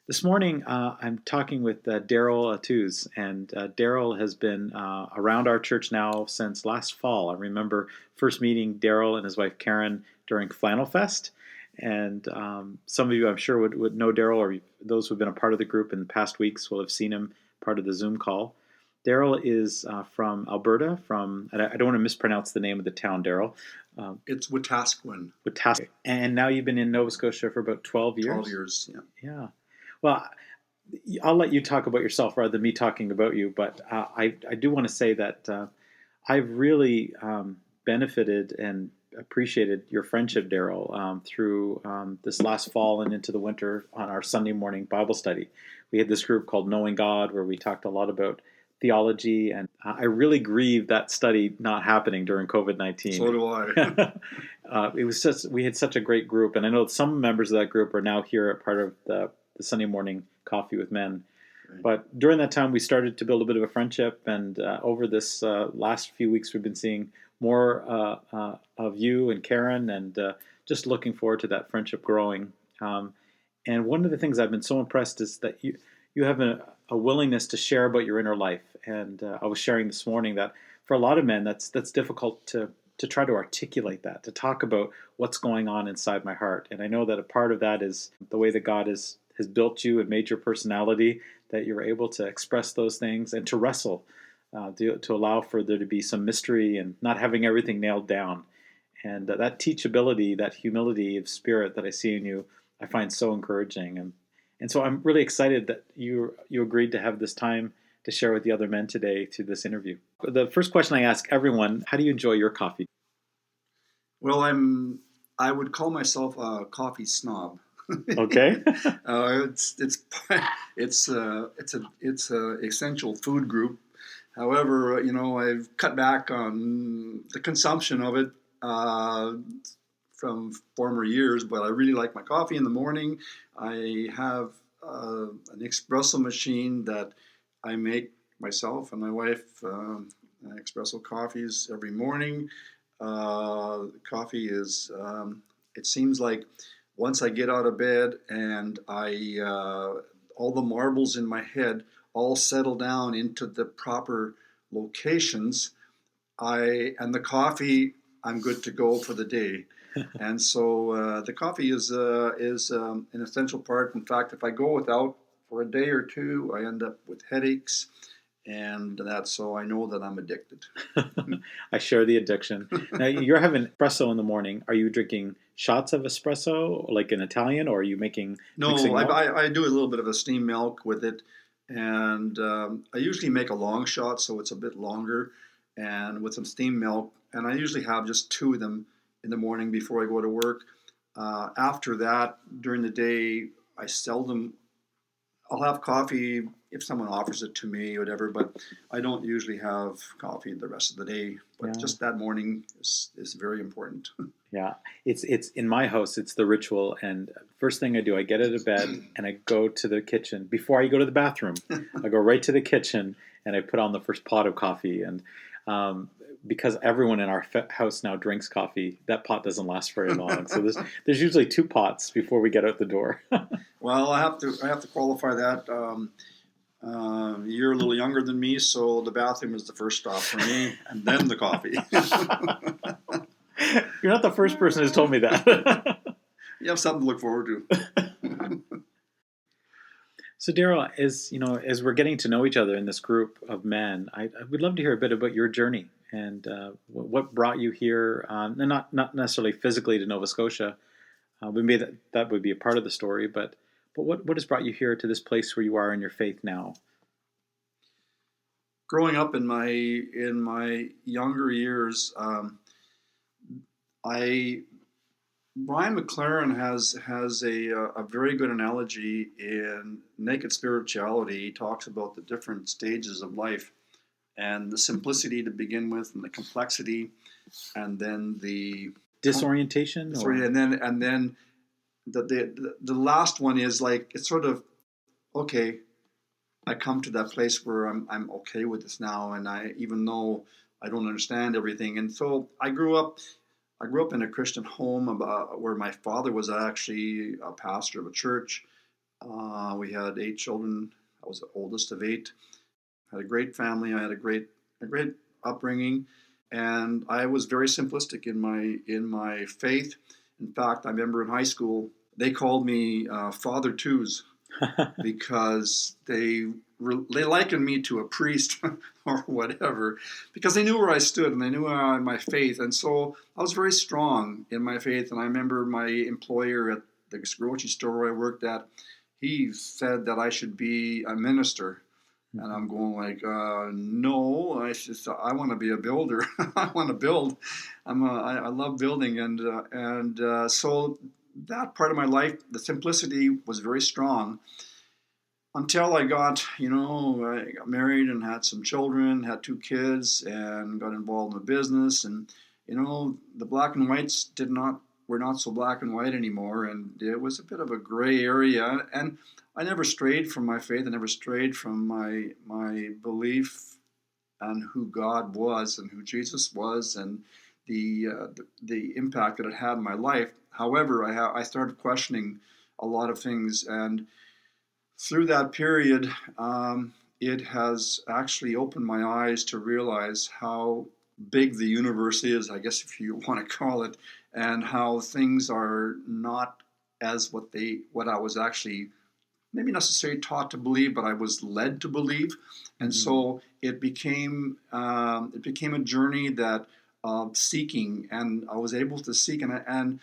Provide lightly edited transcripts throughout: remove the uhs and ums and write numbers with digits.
This morning, I'm talking with Derryl Toews, and Derryl has been around our church now since last fall. I remember first meeting Derryl and his wife Karen during Flannel Fest, and some of you, I'm sure, would know Derryl, or those who've been a part of the group in the past weeks will have seen him part of the Zoom call. Derryl is from Alberta, I don't want to mispronounce the name of the town, Derryl. It's Wetaskiwin. Wetaskiwin. And now you've been in Nova Scotia for about 12 years? 12 years, yeah. Yeah. Well, I'll let you talk about yourself rather than me talking about you, but I do want to say that I've really benefited and appreciated your friendship, Derryl, through this last fall and into the winter on our Sunday morning Bible study. We had this group called Knowing God where we talked a lot about theology, and I really grieved that study not happening during COVID-19. So do I. It was just, we had such a great group, and I know some members of that group are now here at part of the Sunday morning coffee with men. Right. But during that time, we started to build a bit of a friendship, and over this last few weeks, we've been seeing more of you and Karen, and just looking forward to that friendship growing. And one of the things I've been so impressed is that you have a willingness to share about your inner life. And I was sharing this morning that for a lot of men, that's difficult to try to articulate that, to talk about what's going on inside my heart. And I know that a part of that is the way that God has built you and made your personality, that you're able to express those things and to wrestle, to allow for there to be some mystery and not having everything nailed down. And that teachability, that humility of spirit that I see in you, I find so encouraging. And so I'm really excited that you agreed to have this time to share with the other men today through this interview. The first question I ask everyone: how do you enjoy your coffee? Well, I would call myself a coffee snob. Okay. It's a essential food group. However, I've cut back on the consumption of it from former years, but I really like my coffee in the morning. I have an espresso machine that I make myself and my wife espresso coffees every morning. Coffee is, it seems like once I get out of bed and all the marbles in my head all settle down into the proper locations, and the coffee, I'm good to go for the day. And so the coffee is an essential part. In fact, if I go without for a day or two, I end up with headaches, and that's so I know that I'm addicted. I share the addiction. Now, you're having espresso in the morning. Are you drinking shots of espresso, like an Italian, or are you mixing milk? I do a little bit of a steamed milk with it, and I usually make a long shot, so it's a bit longer, and with some steamed milk. And I usually have just two of them in the morning before I go to work. After that, during the day, I'll have coffee if someone offers it to me or whatever, but I don't usually have coffee the rest of the day. But just that morning is very important. Yeah, it's in my house, it's the ritual. And first thing I do, I get out of bed and I go to the kitchen. Before I go to the bathroom, I go right to the kitchen and I put on the first pot of coffee. And because everyone in our house now drinks coffee, that pot doesn't last very long. So there's usually two pots before we get out the door. Well, I have to qualify that. You're a little younger than me, so the bathroom is the first stop for me, and then the coffee. You're not the first person who's told me that. You have something to look forward to. So, Derryl, as we're getting to know each other in this group of men, I would love to hear a bit about your journey and what brought you here, and not necessarily physically to Nova Scotia. Maybe that would be a part of the story, but what has brought you here to this place where you are in your faith now? Growing up in my younger years, Brian McLaren has a very good analogy in Naked Spirituality. He talks about the different stages of life and the simplicity to begin with, and the complexity, and then the disorientation, and then the last one is like, it's sort of, okay, I come to that place where I'm okay with this now, and even though I don't understand everything. And so I grew up in a Christian home where my father was actually a pastor of a church, We had 8 children. I was the oldest of 8. Had a great family. I had a great upbringing, and I was very simplistic in my faith. In fact, I remember in high school they called me Father Toews because they likened me to a priest or whatever, because they knew where I stood and they knew my faith, and so I was very strong in my faith. And I remember my employer at the grocery store I worked at, he said that I should be a minister. And I'm going like, no. I want to be a builder. I want to build. I love building, and so that part of my life, the simplicity was very strong until I got married and had some children, had 2 kids, and got involved in the business. And the black and whites were not so black and white anymore, and it was a bit of a gray area. And I never strayed from my faith. I never strayed from my belief on who God was and who Jesus was, and the impact that it had in my life. However, I started questioning a lot of things, and through that period, it has actually opened my eyes to realize how big the universe is, I guess if you want to call it, and how things are not as what I was actually maybe necessarily taught to believe, but I was led to believe. And so it became a journey that seeking, and I was able to seek, and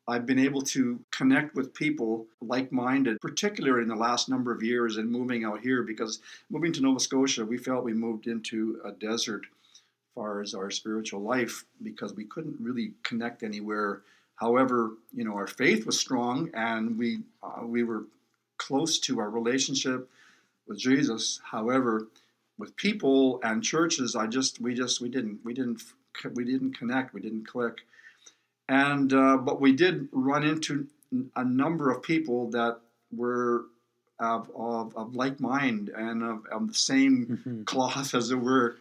I've been able to connect with people like-minded, particularly in the last number of years and moving out here, because moving to Nova Scotia, we felt we moved into a desert as far as our spiritual life, because we couldn't really connect anywhere. However, our faith was strong, and we were close to our relationship with Jesus. However, with people and churches, we didn't connect, we didn't click. And but we did run into a number of people that were of like mind and of the same cloth, as it were,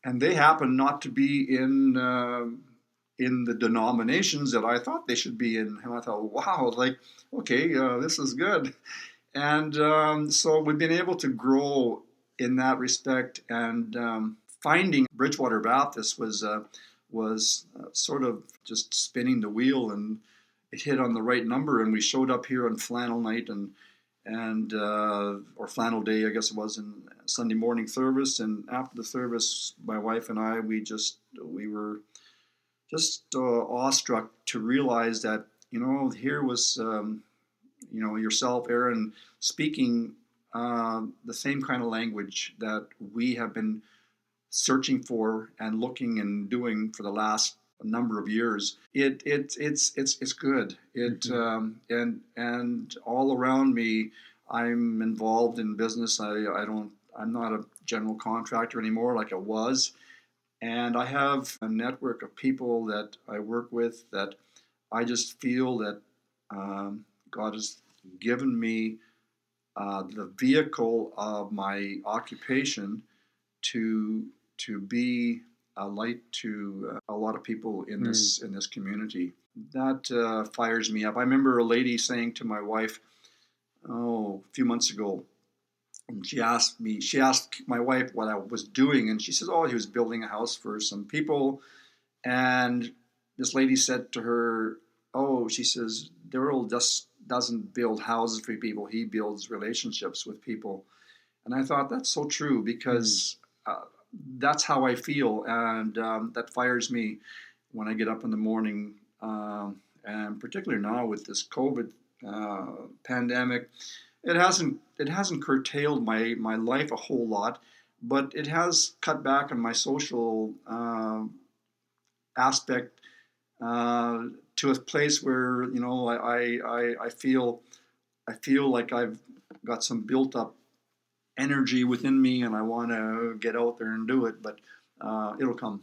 and they happened not to be in the denominations that I thought they should be in. And I thought, wow, like, okay, this is good. And so we've been able to grow in that respect. And finding Bridgewater Baptist was sort of just spinning the wheel, and it hit on the right number. And we showed up here on flannel night and or flannel day, I guess it was, in Sunday morning service. And after the service, my wife and I, we were just awestruck to realize that here was yourself, Aaron, speaking the same kind of language that we have been searching for and looking and doing for the last number of years. It's good. And all around me, I'm involved in business. I'm not a general contractor anymore like I was, and I have a network of people that I work with that I just feel that God has given me the vehicle of my occupation to be a light to a lot of people in this community. That fires me up. I remember a lady saying to my wife, a few months ago, and she asked my wife what I was doing, and she says, he was building a house for some people. And this lady said to her, she says, Derryl just doesn't build houses for people, he builds relationships with people. And I thought, that's so true, because that's how I feel, and that fires me when I get up in the morning, and particularly now with this COVID pandemic. It hasn't curtailed my life a whole lot, but it has cut back on my social aspect to a place where I feel like I've got some built up energy within me, and I want to get out there and do it, but it'll come.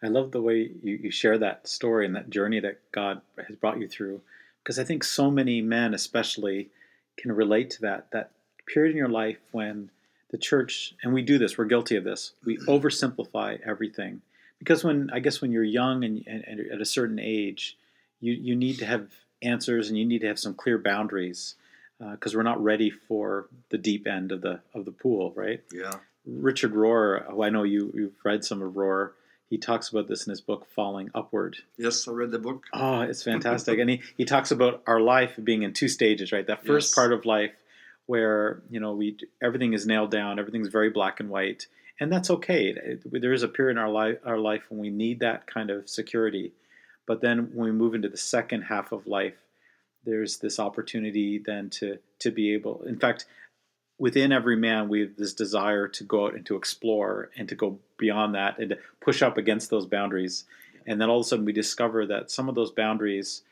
I love the way you share that story and that journey that God has brought you through, because I think so many men especially can relate to that period in your life when the church, and we do this, we're guilty of this, we oversimplify everything. Because when you're young and at a certain age, you need to have answers, and you need to have some clear boundaries. because we're not ready for the deep end of the pool, right? Yeah. Richard Rohr, who I know you've read some of Rohr, he talks about this in his book Falling Upward. Yes, I read the book. Oh, it's fantastic. And he talks about our life being in two stages, right? That first part of life where, everything is nailed down, everything's very black and white, and that's okay. There is a period in our life when we need that kind of security. But then when we move into the second half of life, there's this opportunity then to be able, in fact, within every man, we have this desire to go out and to explore and to go beyond that and to push up against those boundaries. And then all of a sudden we discover that some of those boundaries,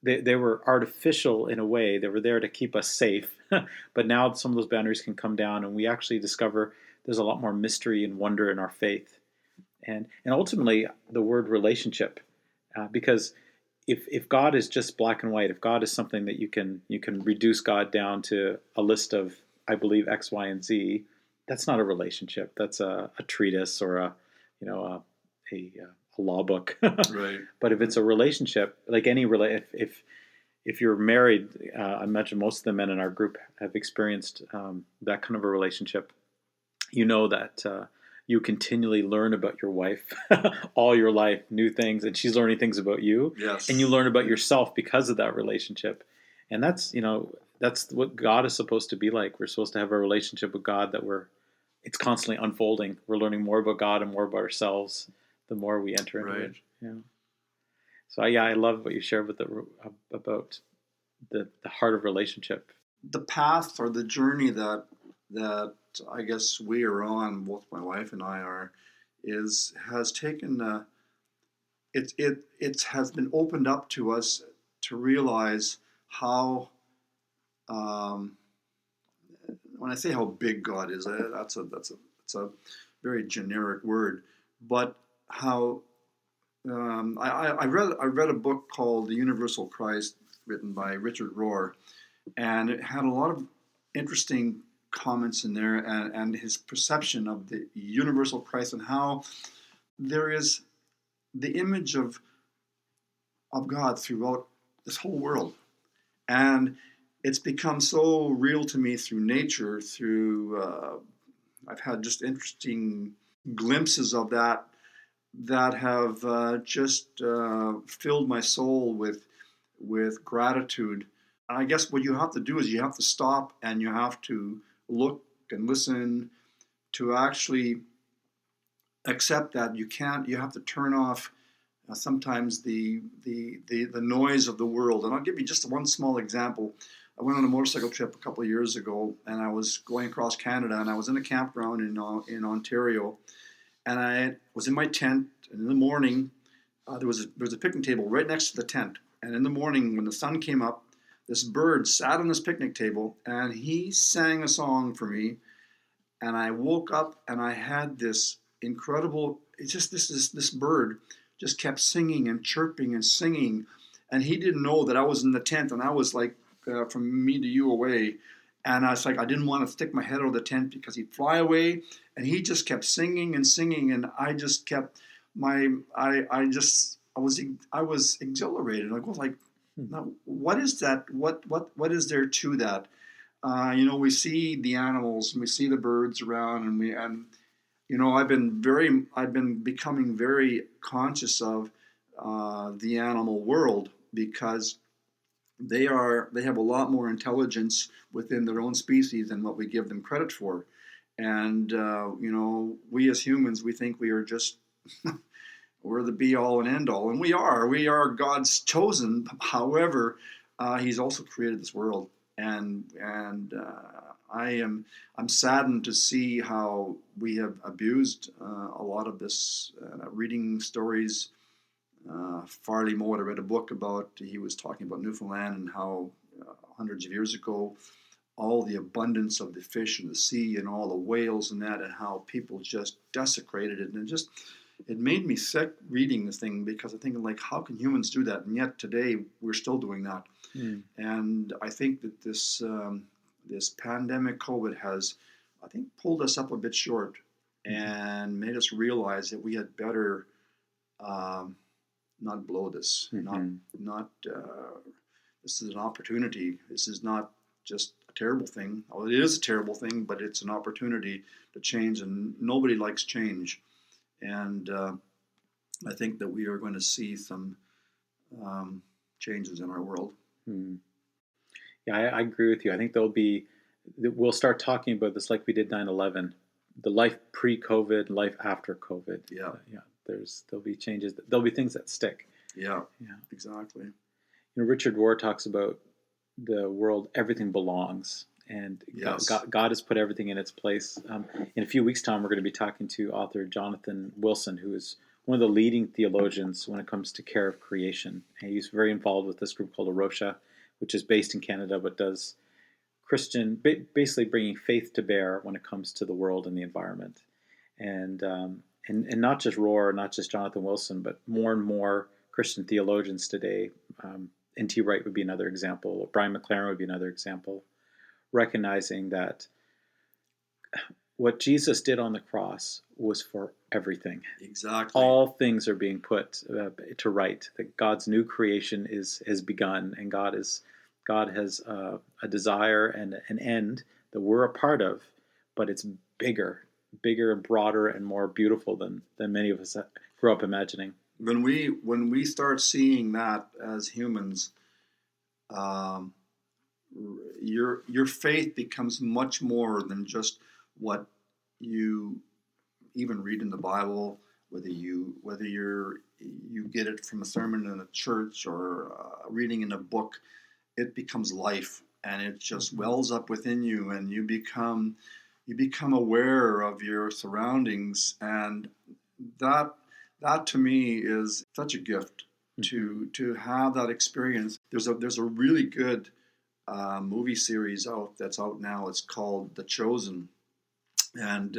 they were artificial in a way. They were there to keep us safe. But now some of those boundaries can come down, and we actually discover there's a lot more mystery and wonder in our faith. And ultimately, the word relationship, because if God is just black and white, if God is something that you can reduce God down to a list of, I believe, X, Y, and Z, that's not a relationship. That's a treatise or a law book. Right. But if it's a relationship, like any if you're married, I imagine most of the men in our group have experienced that kind of a relationship. You know that you continually learn about your wife all your life, new things, and she's learning things about you. Yes. And you learn about yourself because of that relationship. And that's what God is supposed to be like. We're supposed to have a relationship with God it's constantly unfolding. We're learning more about God and more about ourselves the more we enter into it. Yeah. So I love what you shared about the heart of relationship. The path or the journey that I guess we are on, both my wife and I has taken it has been opened up to us to realize how when I say how big God is, that's a very generic word, but how I read a book called The Universal Christ, written by Richard Rohr, and it had a lot of interesting comments in there, and his perception of the universal Christ and how there is the image of God throughout this whole world. And it's become so real to me through nature, I've had just interesting glimpses of that have just filled my soul with gratitude. And I guess what you have to do is you have to stop and you have to look and listen to actually accept that you have to turn off sometimes the noise of the world. And I'll give you just one small example. I went on a motorcycle trip a couple of years ago, and I was going across Canada, and I was in a campground in Ontario, and I was in my tent, and in the morning, there was a picnic table right next to the tent. And in the morning, when the sun came up, this bird sat on this picnic table, and he sang a song for me. And I woke up, and I had this incredible. It's just this bird just kept singing and chirping and singing, and he didn't know that I was in the tent, and I was like from me to you away. And I was like, I didn't want to stick my head out of the tent because he'd fly away, and he just kept singing and singing, and I just kept I was exhilarated. I go like, now what is that? What is there to that? We see the animals and we see the birds around, and I've been becoming very conscious of the animal world, because they have a lot more intelligence within their own species than what we give them credit for. And we as humans, we think we are just we're the be all and end all, and we are God's chosen. However, He's also created this world, and I'm saddened to see how we have abused a lot of this. Reading stories. Farley Mowat, I read a book about, he was talking about Newfoundland and how hundreds of years ago, all the abundance of the fish in the sea and all the whales and that, and how people just desecrated it. And it made me sick reading this thing, because I'm thinking, like, how can humans do that? And yet today we're still doing that. And I think that this pandemic COVID has, I think, pulled us up a bit short and made us realize that we had better not blow this. Not this is an opportunity. This is not just a terrible thing. Well, it is a terrible thing, but it's an opportunity to change, and nobody likes change. And I think that we are going to see some changes in our world. Hmm. Yeah, I agree with you. I think we'll start talking about this like we did 9/11, the life pre-COVID, life after COVID. Yeah. Yeah. There'll be changes. There'll be things that stick. Yeah. Yeah. Exactly. Richard Rohr talks about the world, everything belongs, and Yes. God has put everything in its place. In a few weeks' time, we're going to be talking to author Jonathan Wilson, who is one of the leading theologians when it comes to care of creation. And he's very involved with this group called Arosha, which is based in Canada, but does basically bringing faith to bear when it comes to the world and the environment. And not just Rohr, not just Jonathan Wilson, but more and more Christian theologians today. N.T. Wright would be another example. Brian McLaren would be another example, recognizing that what Jesus did on the cross was for everything. Exactly. All things are being put to right. That God's new creation has begun, and God has a desire and an end that we're a part of, but it's bigger and broader and more beautiful than many of us grew up imagining. When we start seeing that as humans, your faith becomes much more than just what you even read in the Bible, whether you get it from a sermon in a church or reading in a book. It becomes life, and it just wells up within you, and you become aware of your surroundings, and that to me is such a gift to have that experience. There's a really good movie series that's out now. It's called The Chosen, and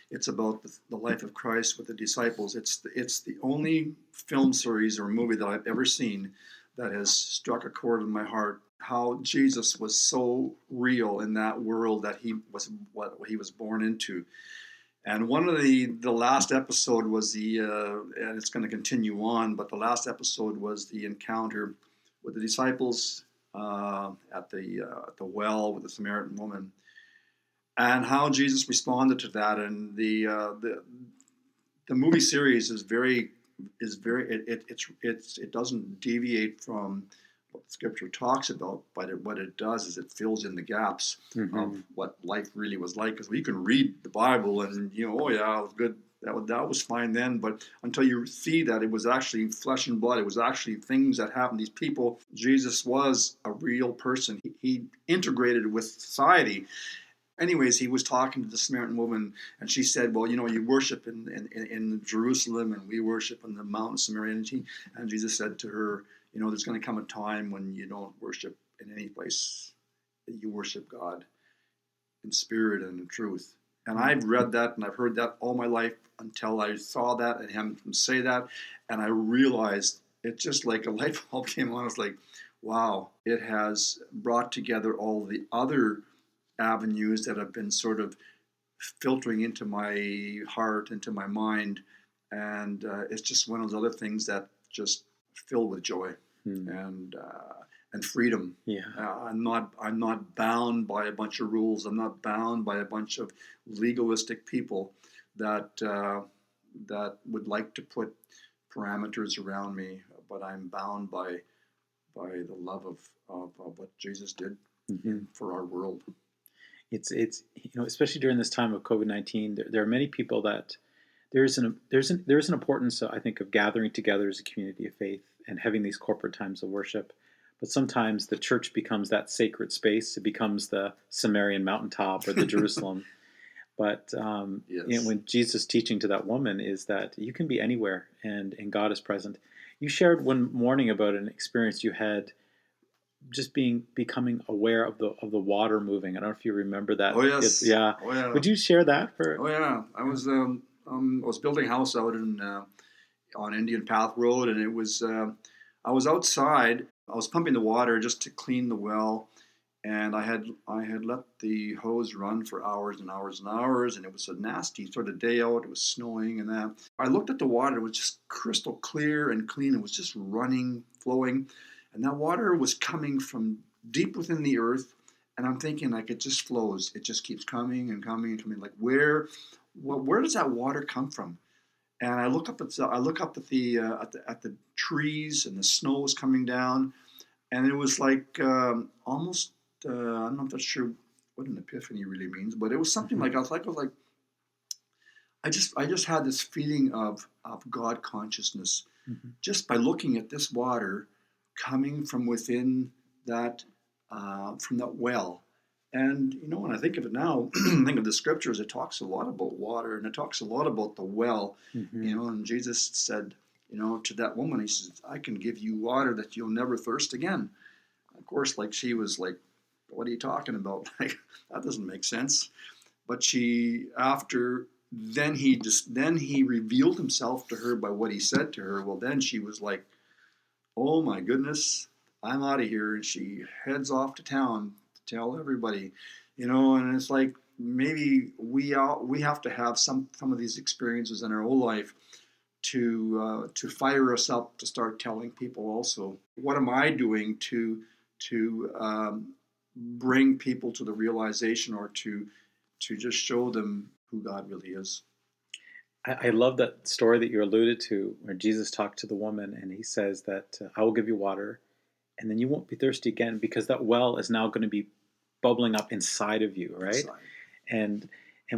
it's about the life of Christ with the disciples. It's the only film series or movie that I've ever seen that has struck a chord in my heart. How Jesus was so real in that world that he was what he was born into. And one of the last episode was and it's going to continue on, but the last episode was the encounter with the disciples at the well with the Samaritan woman, and how Jesus responded to that. And the movie series it doesn't deviate from what the Scripture talks about, but what it does is it fills in the gaps of what life really was like. Because we can read the Bible and oh yeah, it was good. That was fine then, but until you see that it was actually flesh and blood, it was actually things that happened. These people, Jesus was a real person. He integrated with society. Anyways, he was talking to the Samaritan woman, and she said, well, you worship in Jerusalem, and we worship in the mountain Samaria. And Jesus said to her, there's going to come a time when you don't worship in any place. You worship God in spirit and in truth. And I've read that and I've heard that all my life until I saw that and him say that. And I realized it's just like a light bulb came on. It's like, wow, it has brought together all the other avenues that have been sort of filtering into my heart, into my mind. And it's just one of those other things that just fill with joy and freedom. Yeah, I'm not bound by a bunch of rules. I'm not bound by a bunch of legalistic people that would like to put parameters around me. But I'm bound by the love of what Jesus did for our world. It's especially during this time of COVID-19, there are many people that there's an importance, I think, of gathering together as a community of faith and having these corporate times of worship. But sometimes the church becomes that sacred space. It becomes the Sumerian mountaintop or the Jerusalem. But when Jesus' teaching to that woman is that you can be anywhere and God is present. You shared one morning about an experience you had just becoming aware of the water moving. I don't know if you remember that. Oh yes. Yeah. Oh yeah. Would you share that for? Oh yeah. I was building a house out on Indian Path Road, and it was I was outside. I was pumping the water just to clean the well, and I had let the hose run for hours and hours and hours, and it was a nasty sort of day out. It was snowing, and that. I looked at the water. It was just crystal clear and clean. It was just running, flowing, and that water was coming from deep within the earth, and I'm thinking like it just flows. It just keeps coming and coming and coming. Like where does that water come from? And I look up at the trees, and the snow was coming down, and it was like almost I'm not that sure what an epiphany really means, but it was something like I just had this feeling of God consciousness just by looking at this water coming from within that from that well. And when I think of it now, I think of the scriptures. It talks a lot about water, and it talks a lot about the well. And Jesus said, to that woman, he says, "I can give you water that you'll never thirst again." Of course, like she was like, "What are you talking about? Like that doesn't make sense." But then he revealed himself to her by what he said to her. Well, then she was like, "Oh my goodness, I'm out of here," and she heads off to town to tell everybody, And it's like maybe we have to have some of these experiences in our whole life to fire us up to start telling people also. What am I doing to bring people to the realization, or to just show them who God really is? I love that story that you alluded to, where Jesus talked to the woman and he says that I will give you water, and then you won't be thirsty again, because that well is now going to be bubbling up inside of you, right? Inside. And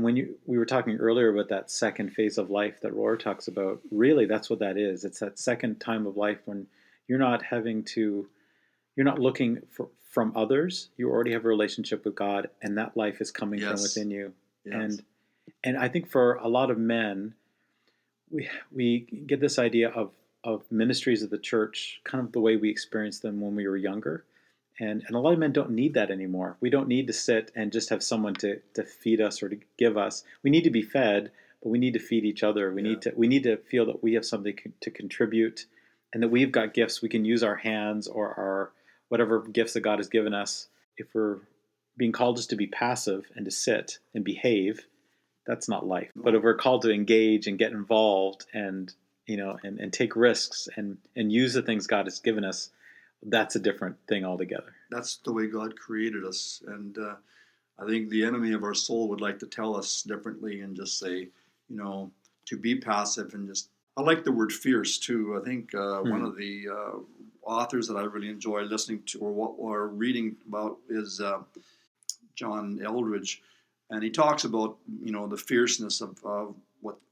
when we were talking earlier about that second phase of life that Roar talks about, really that's what that is. It's that second time of life when you're not looking from others. You already have a relationship with God, and that life is coming from within you. Yes. And I think for a lot of men, we get this idea of ministries of the church kind of the way we experienced them when we were younger. And a lot of men don't need that anymore. We don't need to sit and just have someone to feed us or to give us. We need to be fed, but we need to feed each other. We need to feel that we have something to contribute, and that we've got gifts. We can use our hands or our whatever gifts that God has given us. If we're being called just to be passive and to sit and behave, that's not life. But if we're called to engage and get involved and and take risks and use the things God has given us, that's a different thing altogether. That's the way God created us, and I think the enemy of our soul would like to tell us differently and just say, to be passive and just. I like the word fierce too. I think one of the authors that I really enjoy listening to or reading about is John Eldridge, and he talks about the fierceness of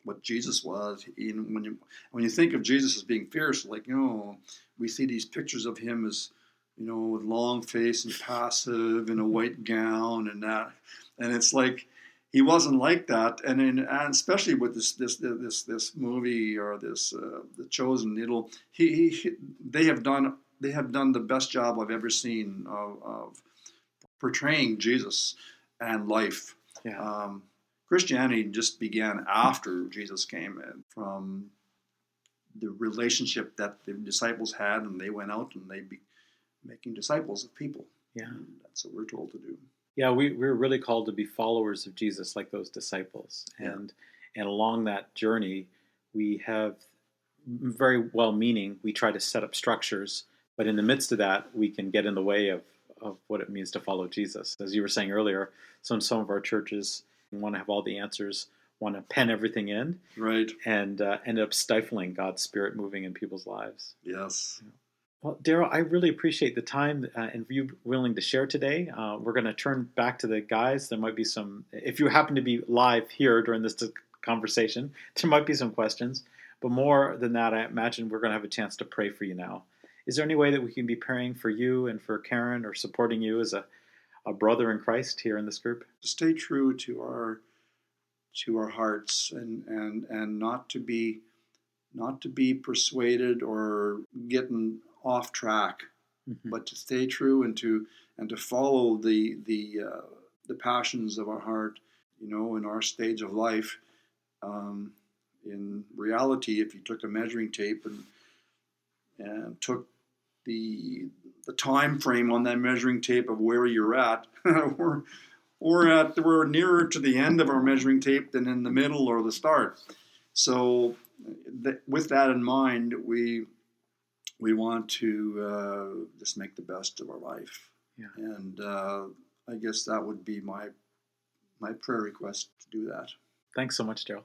what Jesus was. When you think of Jesus as being fierce, like we see these pictures of him as with long face and passive in a white gown and that, and it's like he wasn't like that. And especially with this movie or this The Chosen, they have done the best job I've ever seen of portraying Jesus and life. Yeah. Christianity just began after Jesus came in, from the relationship that the disciples had, and they went out and they be making disciples of people. Yeah, and that's what we're told to do. Yeah, we're really called to be followers of Jesus, like those disciples, and along that journey, we have very well-meaning. We try to set up structures, but in the midst of that, we can get in the way of what it means to follow Jesus. As you were saying earlier, some of our churches want to have all the answers, want to pen everything in, right, and end up stifling God's Spirit moving in people's lives. Yes. Well, Derryl, I really appreciate the time and you willing to share today. We're going to turn back to the guys. There might be some, if you happen to be live here during this conversation, there might be some questions. But more than that, I imagine we're going to have a chance to pray for you now. Is there any way that we can be praying for you and for Karen, or supporting you as a brother in Christ here in this group? Stay true to our hearts, and not to be persuaded or getting off track, but to stay true and to follow the passions of our heart. In our stage of life, in reality, if you took a measuring tape and took the time frame on that measuring tape of where you're at, we're nearer to the end of our measuring tape than in the middle or the start. So with that in mind, we want to just make the best of our life. Yeah. And I guess that would be my prayer request to do that. Thanks so much, Derryl.